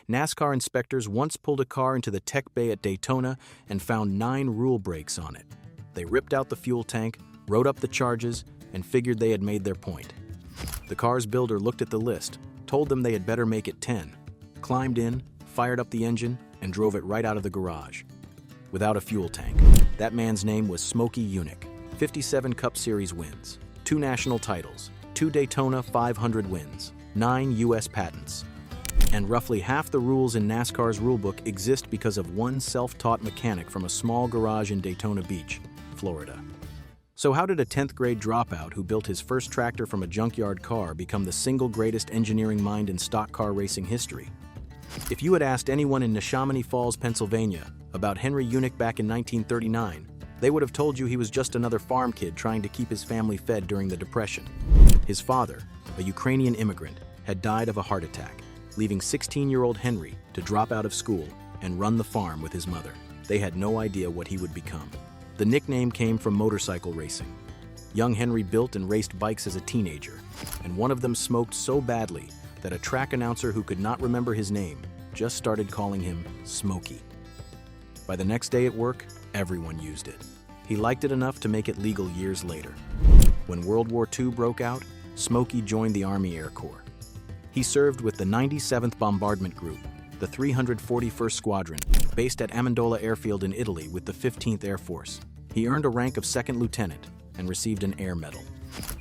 NASCAR inspectors once pulled a car into the tech bay at Daytona and found 9 rule breaks on it. They ripped out the fuel tank, wrote up the charges, and figured they had made their point. The car's builder looked at the list, told them they had better make it 10, climbed in, fired up the engine, and drove it right out of the garage. Without a fuel tank. That man's name was Smokey Yunick. 57 Cup Series wins, 2 national titles, 2 Daytona 500 wins, 9 U.S. patents. And roughly half the rules in NASCAR's rulebook exist because of one self-taught mechanic from a small garage in Daytona Beach, Florida. So how did a 10th grade dropout who built his first tractor from a junkyard car become the single greatest engineering mind in stock car racing history? If you had asked anyone in Neshaminy Falls, Pennsylvania, about Henry Yunick back in 1939, they would have told you he was just another farm kid trying to keep his family fed during the Depression. His father, a Ukrainian immigrant, had died of a heart attack, leaving 16-year-old Henry to drop out of school and run the farm with his mother. They had no idea what he would become. The nickname came from motorcycle racing. Young Henry built and raced bikes as a teenager, and one of them smoked so badly that a track announcer who could not remember his name just started calling him Smokey. By the next day at work, everyone used it. He liked it enough to make it legal years later. When World War II broke out, Smokey joined the Army Air Corps. He served with the 97th Bombardment Group, the 341st Squadron, based at Amendola Airfield in Italy with the 15th Air Force. He earned a rank of second lieutenant and received an Air Medal.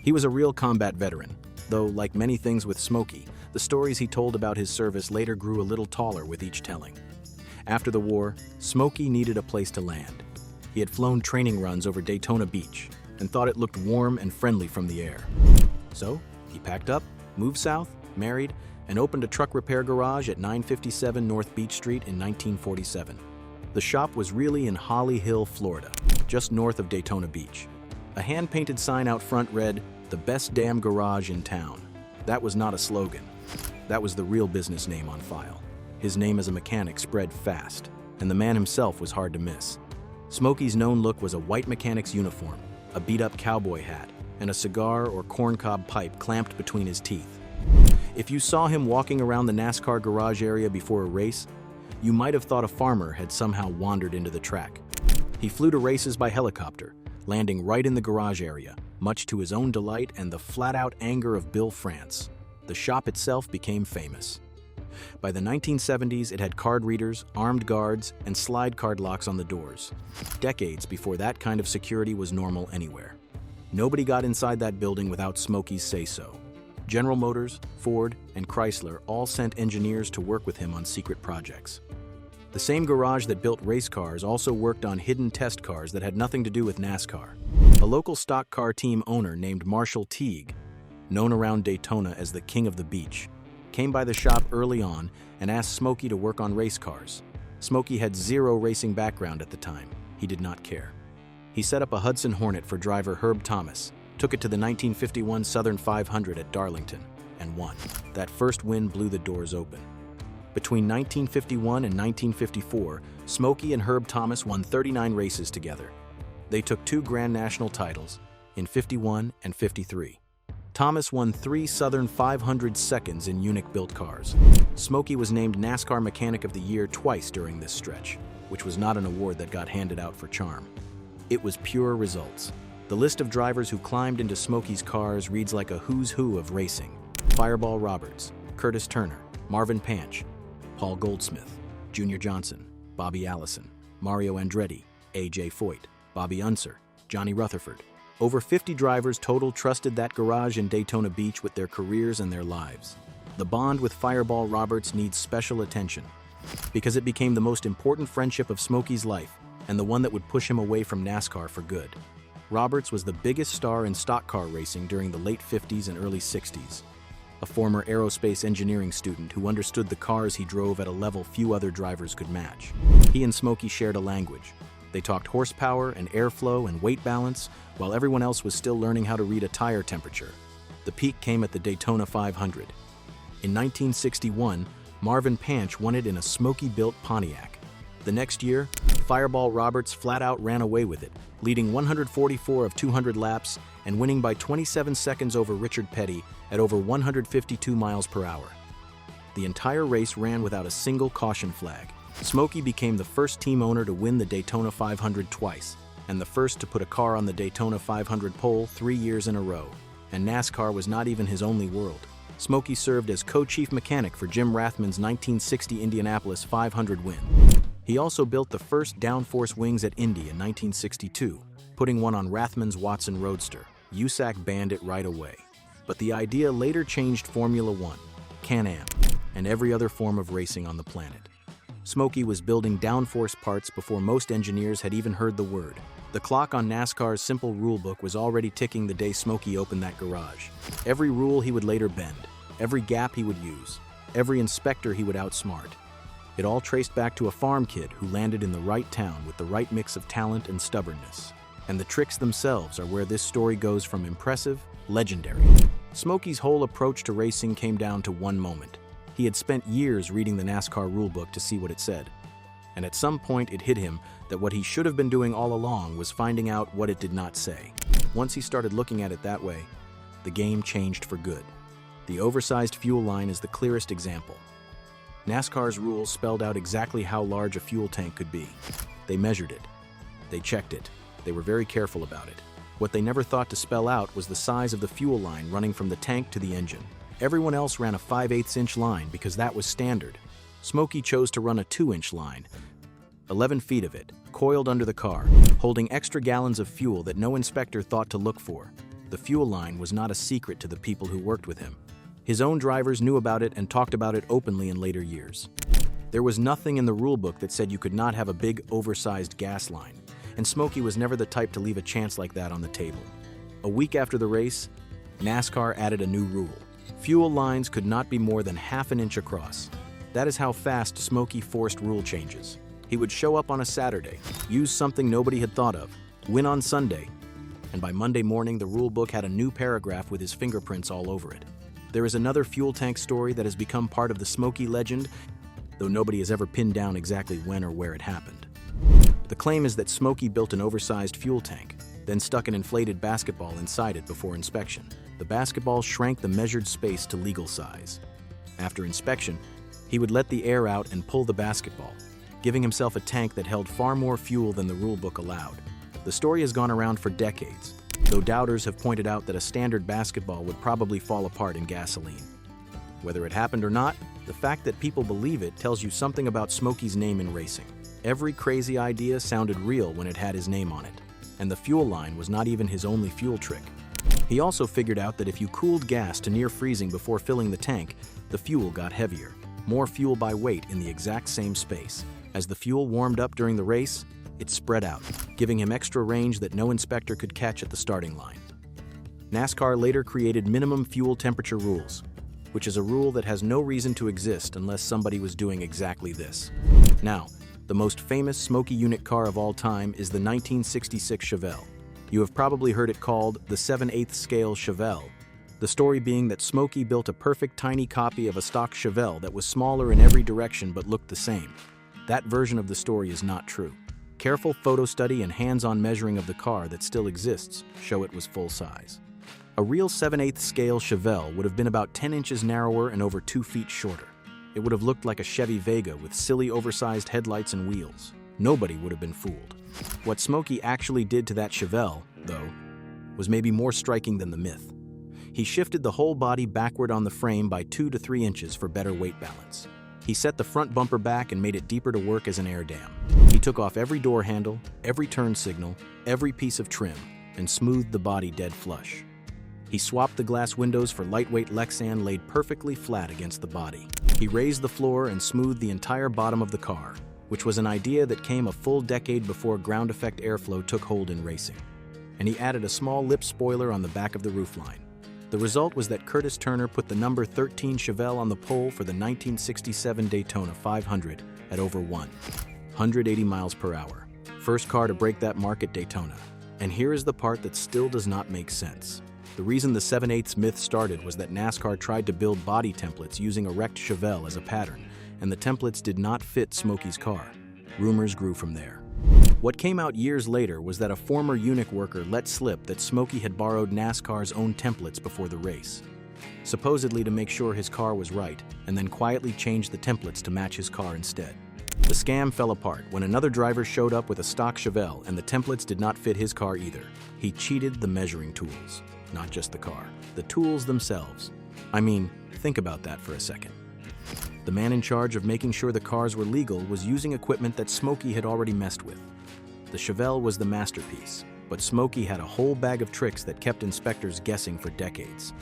He was a real combat veteran, though, like many things with Smokey, the stories he told about his service later grew a little taller with each telling. After the war, Smokey needed a place to land. He had flown training runs over Daytona Beach and thought it looked warm and friendly from the air. So, he packed up, moved south, married, and opened a truck repair garage at 957 North Beach Street in 1947. The shop was really in Holly Hill, Florida, just north of Daytona Beach. A hand-painted sign out front read, "The best damn garage in town." That was not a slogan. That was the real business name on file. His name as a mechanic spread fast, and the man himself was hard to miss. Smokey's known look was a white mechanic's uniform, a beat-up cowboy hat, and a cigar or corncob pipe clamped between his teeth. If you saw him walking around the NASCAR garage area before a race, you might have thought a farmer had somehow wandered into the track. He flew to races by helicopter, landing right in the garage area, much to his own delight and the flat-out anger of Bill France. The shop itself became famous. By the 1970s, it had card readers, armed guards, and slide card locks on the doors, decades before that kind of security was normal anywhere. Nobody got inside that building without Smokey's say-so. General Motors, Ford, and Chrysler all sent engineers to work with him on secret projects. The same garage that built race cars also worked on hidden test cars that had nothing to do with NASCAR. A local stock car team owner named Marshall Teague, known around Daytona as the King of the Beach, came by the shop early on and asked Smokey to work on race cars. Smokey had zero racing background at the time. He did not care. He set up a Hudson Hornet for driver Herb Thomas, took it to the 1951 Southern 500 at Darlington, and won. That first win blew the doors open. Between 1951 and 1954, Smokey and Herb Thomas won 39 races together. They took 2 Grand National titles in 51 and 53. Thomas won 3 Southern 500 seconds in Yunick-built cars. Smokey was named NASCAR Mechanic of the Year twice during this stretch, which was not an award that got handed out for charm. It was pure results. The list of drivers who climbed into Smokey's cars reads like a who's who of racing. Fireball Roberts, Curtis Turner, Marvin Panch, Paul Goldsmith, Junior Johnson, Bobby Allison, Mario Andretti, A.J. Foyt, Bobby Unser, Johnny Rutherford. Over 50 drivers total trusted that garage in Daytona Beach with their careers and their lives. The bond with Fireball Roberts needs special attention because it became the most important friendship of Smokey's life and the one that would push him away from NASCAR for good. Roberts was the biggest star in stock car racing during the late 50s and early 60s. A former aerospace engineering student who understood the cars he drove at a level few other drivers could match. He and Smokey shared a language. They talked horsepower and airflow and weight balance, while everyone else was still learning how to read a tire temperature. The peak came at the Daytona 500. In 1961, Marvin Panch won it in a Smokey-built Pontiac. The next year, Fireball Roberts flat-out ran away with it, leading 144 of 200 laps and winning by 27 seconds over Richard Petty at over 152 miles per hour. The entire race ran without a single caution flag. Smokey became the first team owner to win the Daytona 500 twice, and the first to put a car on the Daytona 500 pole 3 years in a row. And NASCAR was not even his only world. Smokey served as co-chief mechanic for Jim Rathman's 1960 Indianapolis 500 win. He also built the first downforce wings at Indy in 1962, putting one on Rathman's Watson Roadster. USAC banned it right away. But the idea later changed Formula One, Can-Am, and every other form of racing on the planet. Smokey was building downforce parts before most engineers had even heard the word. The clock on NASCAR's simple rulebook was already ticking the day Smokey opened that garage. Every rule he would later bend, every gap he would use, every inspector he would outsmart. It all traced back to a farm kid who landed in the right town with the right mix of talent and stubbornness. And the tricks themselves are where this story goes from impressive, legendary. Smokey's whole approach to racing came down to one moment. He had spent years reading the NASCAR rulebook to see what it said. And at some point it hit him that what he should have been doing all along was finding out what it did not say. Once he started looking at it that way, the game changed for good. The oversized fuel line is the clearest example. NASCAR's rules spelled out exactly how large a fuel tank could be. They measured it. They checked it. They were very careful about it. What they never thought to spell out was the size of the fuel line running from the tank to the engine. Everyone else ran a 5/8" line because that was standard. Smokey chose to run a 2" line, 11 feet of it, coiled under the car, holding extra gallons of fuel that no inspector thought to look for. The fuel line was not a secret to the people who worked with him. His own drivers knew about it and talked about it openly in later years. There was nothing in the rulebook that said you could not have a big, oversized gas line, and Smokey was never the type to leave a chance like that on the table. A week after the race, NASCAR added a new rule. Fuel lines could not be more than ½ inch across. That is how fast Smokey forced rule changes. He would show up on a Saturday, use something nobody had thought of, win on Sunday, and by Monday morning the rulebook had a new paragraph with his fingerprints all over it. There is another fuel tank story that has become part of the Smokey legend, though nobody has ever pinned down exactly when or where it happened. The claim is that Smokey built an oversized fuel tank, then stuck an inflated basketball inside it before inspection. The basketball shrank the measured space to legal size. After inspection, he would let the air out and pull the basketball, giving himself a tank that held far more fuel than the rulebook allowed. The story has gone around for decades, though doubters have pointed out that a standard basketball would probably fall apart in gasoline. Whether it happened or not, the fact that people believe it tells you something about Smokey's name in racing. Every crazy idea sounded real when it had his name on it, and the fuel line was not even his only fuel trick. He also figured out that if you cooled gas to near freezing before filling the tank, the fuel got heavier. More fuel by weight in the exact same space. As the fuel warmed up during the race, it spread out, giving him extra range that no inspector could catch at the starting line. NASCAR later created minimum fuel temperature rules, which is a rule that has no reason to exist unless somebody was doing exactly this. Now, the most famous Smokey Yunick car of all time is the 1966 Chevelle. You have probably heard it called the 7/8 scale Chevelle, the story being that Smokey built a perfect tiny copy of a stock Chevelle that was smaller in every direction but looked the same. That version of the story is not true. Careful photo study and hands-on measuring of the car that still exists show it was full size. A real 7/8 scale Chevelle would have been about 10 inches narrower and over 2 feet shorter. It would have looked like a Chevy Vega with silly oversized headlights and wheels. Nobody would have been fooled. What Smokey actually did to that Chevelle, though, was maybe more striking than the myth. He shifted the whole body backward on the frame by 2 to 3 inches for better weight balance. He set the front bumper back and made it deeper to work as an air dam. He took off every door handle, every turn signal, every piece of trim, and smoothed the body dead flush. He swapped the glass windows for lightweight Lexan laid perfectly flat against the body. He raised the floor and smoothed the entire bottom of the car, which was an idea that came a full decade before ground effect airflow took hold in racing. And he added a small lip spoiler on the back of the roofline. The result was that Curtis Turner put the number 13 Chevelle on the pole for the 1967 Daytona 500 at over 180 miles per hour. First car to break that mark at Daytona. And here is the part that still does not make sense. The reason the 7/8 myth started was that NASCAR tried to build body templates using a wrecked Chevelle as a pattern, and the templates did not fit Smokey's car. Rumors grew from there. What came out years later was that a former Yunick worker let slip that Smokey had borrowed NASCAR's own templates before the race. supposedly to make sure his car was right, and then quietly changed the templates to match his car instead. The scam fell apart when another driver showed up with a stock Chevelle and the templates did not fit his car either. He cheated the measuring tools, not just the car, the tools themselves. I mean, think about that for a second. The man in charge of making sure the cars were legal was using equipment that Smokey had already messed with. The Chevelle was the masterpiece, but Smokey had a whole bag of tricks that kept inspectors guessing for decades.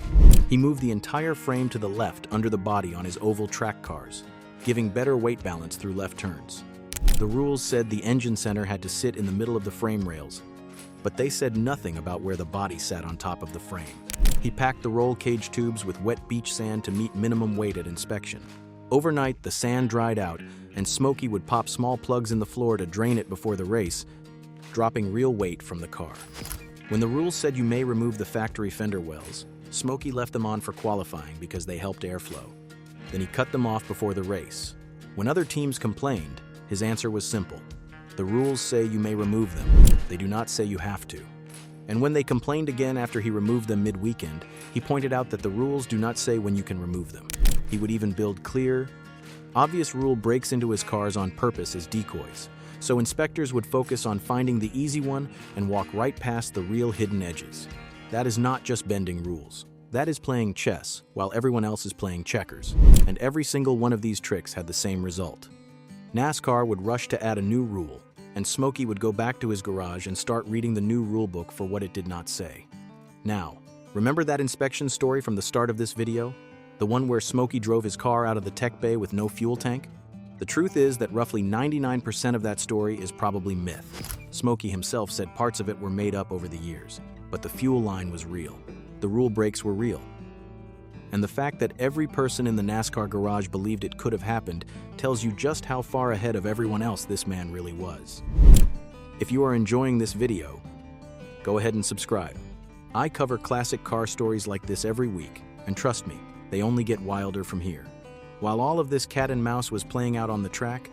He moved the entire frame to the left under the body on his oval track cars, giving better weight balance through left turns. The rules said the engine center had to sit in the middle of the frame rails, but they said nothing about where the body sat on top of the frame. He packed the roll cage tubes with wet beach sand to meet minimum weight at inspection. Overnight, the sand dried out, and Smokey would pop small plugs in the floor to drain it before the race, dropping real weight from the car. When the rules said you may remove the factory fender wells, Smokey left them on for qualifying because they helped airflow. Then he cut them off before the race. When other teams complained, his answer was simple. The rules say you may remove them. They do not say you have to. And when they complained again after he removed them mid-weekend, he pointed out that the rules do not say when you can remove them. He would even build clear, obvious rule breaks into his cars on purpose as decoys, so inspectors would focus on finding the easy one and walk right past the real hidden edges. That is not just bending rules. That is playing chess while everyone else is playing checkers. And every single one of these tricks had the same result. NASCAR would rush to add a new rule, and Smokey would go back to his garage and start reading the new rulebook for what it did not say. Now, remember that inspection story from the start of this video? The one where Smokey drove his car out of the tech bay with no fuel tank? The truth is that roughly 99% of that story is probably myth. Smokey himself said parts of it were made up over the years, but the fuel line was real. The rule breaks were real. And the fact that every person in the NASCAR garage believed it could have happened tells you just how far ahead of everyone else this man really was. If you are enjoying this video, go ahead and subscribe. I cover classic car stories like this every week, and trust me, they only get wilder from here. While all of this cat and mouse was playing out on the track,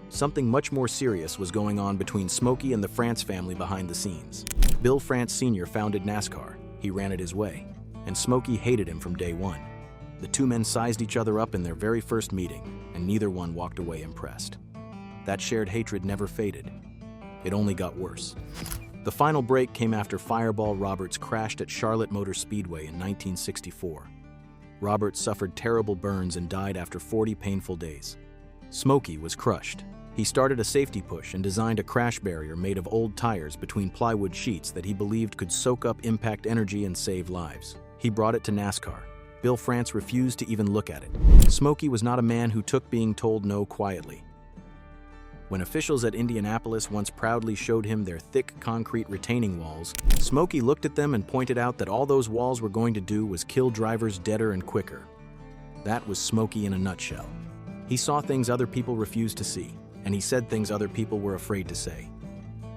something much more serious was going on between Smokey and the France family behind the scenes. Bill France Sr. founded NASCAR. He ran it his way, and Smokey hated him from day one. The two men sized each other up in their very first meeting, and neither one walked away impressed. That shared hatred never faded. It only got worse. The final break came after Fireball Roberts crashed at Charlotte Motor Speedway in 1964. Roberts suffered terrible burns and died after 40 painful days. Smokey was crushed. He started a safety push and designed a crash barrier made of old tires between plywood sheets that he believed could soak up impact energy and save lives. He brought it to NASCAR. Bill France refused to even look at it. Smokey was not a man who took being told no quietly. When officials at Indianapolis once proudly showed him their thick concrete retaining walls, Smokey looked at them and pointed out that all those walls were going to do was kill drivers deader and quicker. That was Smokey in a nutshell. He saw things other people refused to see, and he said things other people were afraid to say.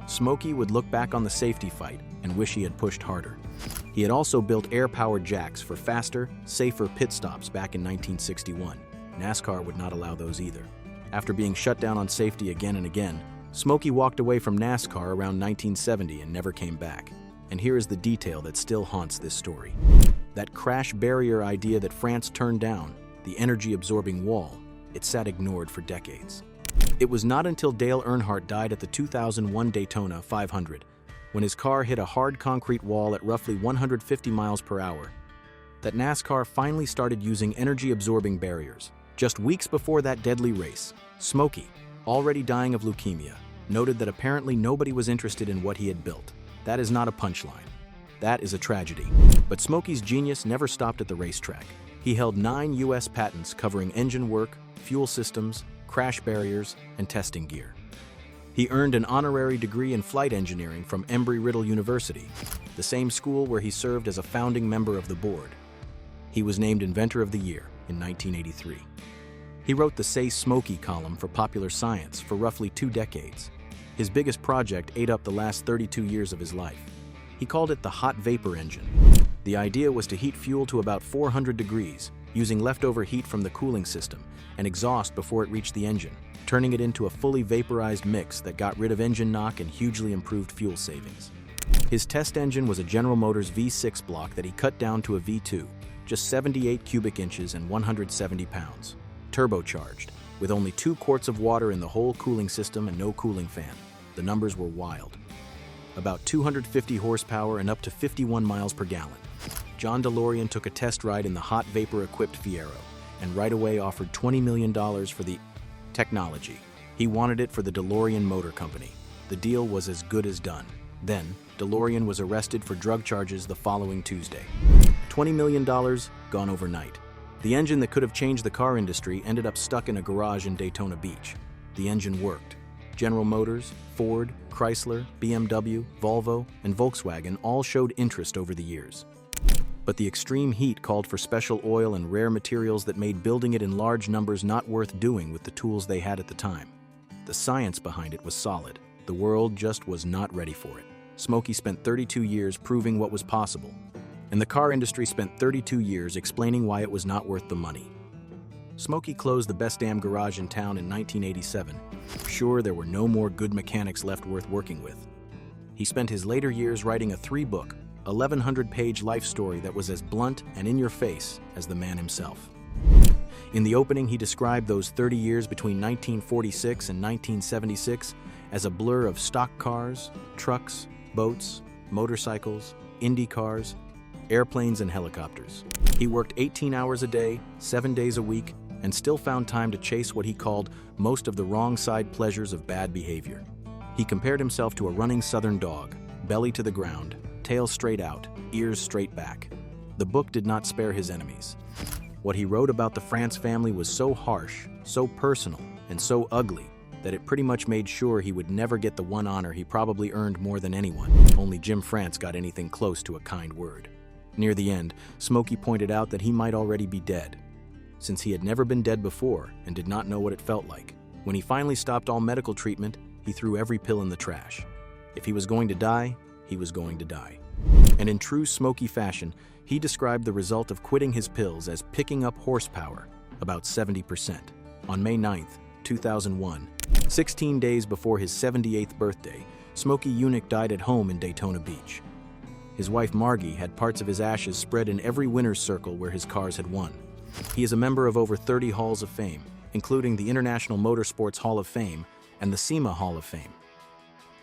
Smokey would look back on the safety fight and wish he had pushed harder. He had also built air-powered jacks for faster, safer pit stops back in 1961. NASCAR would not allow those either. After being shut down on safety again and again, Smokey walked away from NASCAR around 1970 and never came back. And here is the detail that still haunts this story. That crash barrier idea that France turned down, the energy-absorbing wall, it sat ignored for decades. It was not until Dale Earnhardt died at the 2001 Daytona 500, when his car hit a hard concrete wall at roughly 150 miles per hour, that NASCAR finally started using energy-absorbing barriers. Just weeks before that deadly race, Smokey, already dying of leukemia, noted that apparently nobody was interested in what he had built. That is not a punchline. That is a tragedy. But Smokey's genius never stopped at the racetrack. He held 9 U.S. patents covering engine work, fuel systems, crash barriers, and testing gear. He earned an honorary degree in flight engineering from Embry-Riddle University, the same school where he served as a founding member of the board. He was named Inventor of the Year in 1983. He wrote the Say Smokey column for Popular Science for roughly 2 decades. His biggest project ate up the last 32 years of his life. He called it the hot vapor engine. The idea was to heat fuel to about 400 degrees, using leftover heat from the cooling system and exhaust before it reached the engine, turning it into a fully vaporized mix that got rid of engine knock and hugely improved fuel savings. His test engine was a General Motors V6 block that he cut down to a V2, just 78 cubic inches and 170 pounds. Turbocharged, with only 2 quarts of water in the whole cooling system and no cooling fan. The numbers were wild. About 250 horsepower and up to 51 miles per gallon. John DeLorean took a test ride in the hot vapor-equipped Fiero, and right away offered $20 million for the technology. He wanted it for the DeLorean Motor Company. The deal was as good as done. Then, DeLorean was arrested for drug charges the following Tuesday. $20 million gone overnight. The engine that could have changed the car industry ended up stuck in a garage in Daytona Beach. The engine worked. General Motors, Ford, Chrysler, BMW, Volvo, and Volkswagen all showed interest over the years. But the extreme heat called for special oil and rare materials that made building it in large numbers not worth doing with the tools they had at the time. The science behind it was solid. The world just was not ready for it. Smokey spent 32 years proving what was possible, and the car industry spent 32 years explaining why it was not worth the money. Smokey closed the best damn garage in town in 1987. Sure, there were no more good mechanics left worth working with. He spent his later years writing a 3-book, 1,100-page life story that was as blunt and in your face as the man himself. In the opening, he described those 30 years between 1946 and 1976 as a blur of stock cars, trucks, boats, motorcycles, Indy cars, airplanes, and helicopters. He worked 18 hours a day, 7 days a week, and still found time to chase what he called most of the wrong side pleasures of bad behavior. He compared himself to a running southern dog, belly to the ground, tail straight out, ears straight back. The book did not spare his enemies. What he wrote about the France family was so harsh, so personal, and so ugly that it pretty much made sure he would never get the one honor he probably earned more than anyone. Only Jim France got anything close to a kind word. Near the end, Smokey pointed out that he might already be dead, since he had never been dead before and did not know what it felt like. When he finally stopped all medical treatment, he threw every pill in the trash. If he was going to die, he was going to die. And in true Smokey fashion, he described the result of quitting his pills as picking up horsepower, about 70%. On May 9th, 2001, 16 days before his 78th birthday, Smokey Yunick died at home in Daytona Beach. His wife Margie had parts of his ashes spread in every winner's circle where his cars had won. He is a member of over 30 Halls of Fame, including the International Motorsports Hall of Fame and the SEMA Hall of Fame.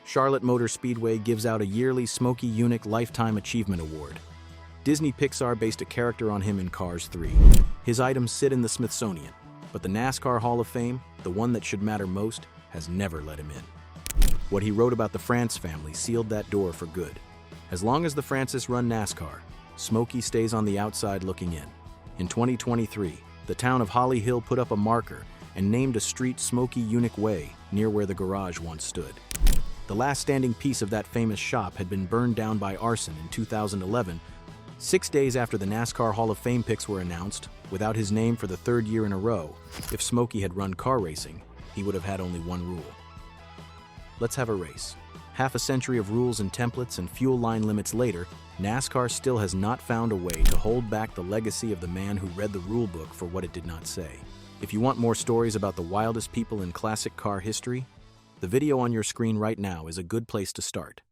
Charlotte Motor Speedway gives out a yearly Smokey Yunick Lifetime Achievement Award. Disney Pixar based a character on him in Cars 3. His items sit in the Smithsonian, but the NASCAR Hall of Fame, the one that should matter most, has never let him in. What he wrote about the France family sealed that door for good. As long as the Francis run NASCAR, Smokey stays on the outside looking in. In 2023, the town of Holly Hill put up a marker and named a street Smokey Yunick Way near where the garage once stood. The last standing piece of that famous shop had been burned down by arson in 2011, 6 days after the NASCAR Hall of Fame picks were announced. Without his name for the 3rd year in a row, if Smokey had run car racing, he would have had only one rule. Let's have a race. Half a century of rules and templates and fuel line limits later, NASCAR still has not found a way to hold back the legacy of the man who read the rulebook for what it did not say. If you want more stories about the wildest people in classic car history, the video on your screen right now is a good place to start.